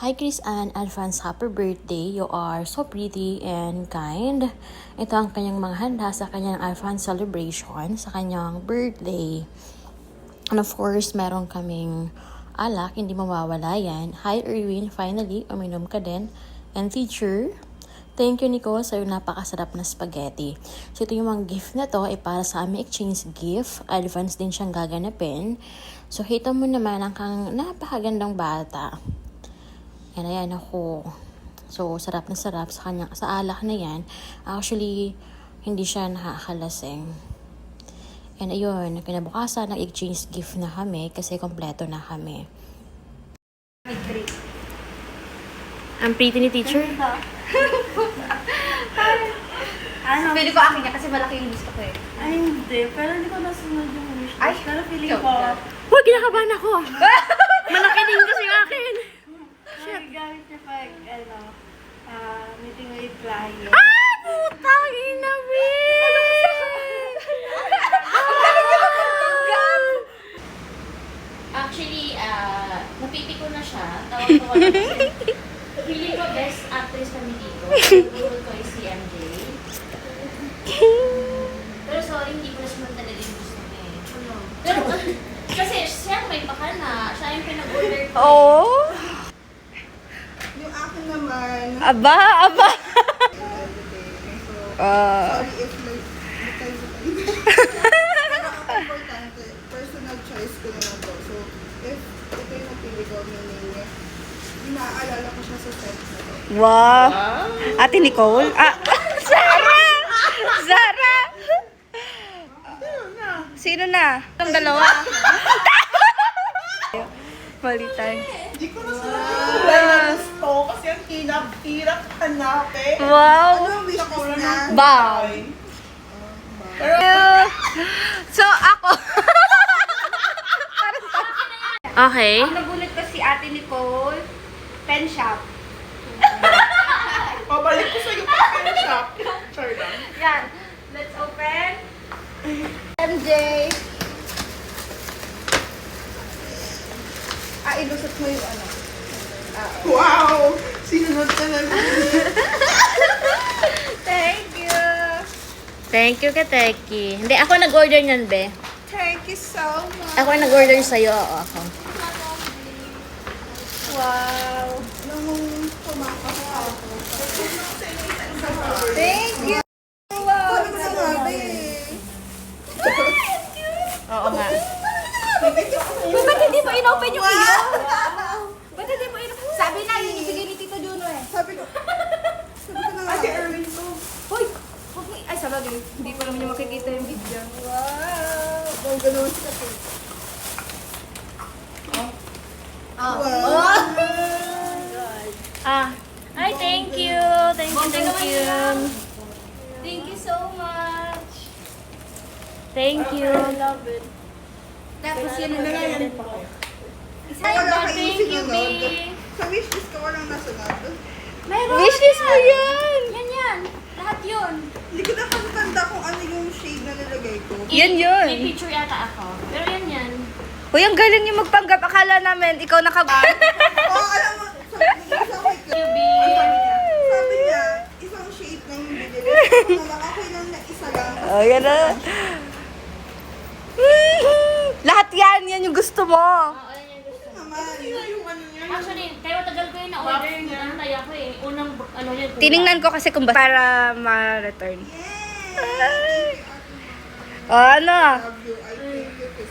Hi Chris Ann, advance happy birthday. You are so pretty and kind. Ito ang kanyang mga handa sa kanyang advance celebration sa kanyang birthday. And of course, meron kaming alak, hindi mawawala yan. Hi Erwin, finally, uminom ka din. And teacher, thank you Nico sa yung napakasarap na spaghetti. So ito yung mga gift na to ay para sa aming exchange gift. Advance din siyang gaganapin. So kita mo naman ang kang napakagandang bata. Yan, ayan ako. So, sarap na sarap sa kanya, sa alak na yan. Actually, hindi siya nakakalasing. And ayun, kinabukasan, nag-exchange gift na kami kasi kompleto na kami. Ang pretty ni teacher. Pili ko akin niya kasi malaki yung gusto ko eh. Ay, hindi. Pero hindi ko nasunod yung wish list. Ay, pero feeling ikaw ko, ka. Huwag, kinakabahan ako. Malaki din kasi yung akin. ay, gamit niya pag, meeting with client. Putang ina, Actually, napiti ko na siya. Tawag-tawa ko kasi. Feeling ko best actress kami dito. Yung ko ay si MJ. Pero sorry, hindi ko na siya talaga yung gusto niya eh. Pero kasi siya may pakana. Siya yung pinag-order ko. Oo. Yung akin naman, Aba. sorry if like, pero ang importante, personal choice ko naman to. So, if ito yung napili ko, meaning, inaalala ko siya sa set na to. Wow. Ate Nicole? Zara! Zara! Sino na? Ang dalawa. Balitan. Hindi ko na sila gusto kasi ang hirap hanapin. Wow. Ano ang wish list niya? Wow. So, ako. Okay. Ang nagulat ko si Ate Nicole, pen shop. Pabalik ko sa'yo pa pen shop. Sure lang. Yan. Let's open. MJ. Ilusot mo yung ano. Wow! Sinunod ka na. Thank you. Thank you, Kateki. Hindi, ako nag-order niyan, be. Thank you so much. Ako nag-order sa'yo, ako. Wow. Nung pumakas ako. Thank you. Wow! Ano na nga, be? Oo nga. Ba't hindi mo in-open yung iyo? Ba't hindi mo in-open? Sabi na, yung ibigay ni Tito Juno eh. Sabi ko na nga. Ate Erwin ko. Hoy! Huwag mo, ay sabagay, hindi ko naman yung makikita yung video. Wow! Ang gano'n siya po. Oh. Wow! Ay, thank you. Thank you. Thank you so much. Thank you. love it. Tapos yun ang Nalayan pa kayo. Wala kayong sinunod. Sa wishlist ko walang nasunod. Meron Wishlist mo yan. Yan. Lahat yun. Hindi ko nakakatanda kung ano yung shade na nilagay ko. Yan yun. May picture yata ako. Pero yan. Uy, ang galing yung magpanggap. Akala namin, ikaw Oh, alam mo, sabi niya, isang shade na yung binili. Ako naman, okay lang na isa lang. Oh, yan na. Lahat yan yung gusto mo. Oo, yan yung gusto. Naman. Actually, kaya matagal ko yung na-order. Nantay ako eh. Unang, ano yun. Tiningnan ko kasi kung para ma-return. Yes! Oh, ano? Love you, I think you kiss.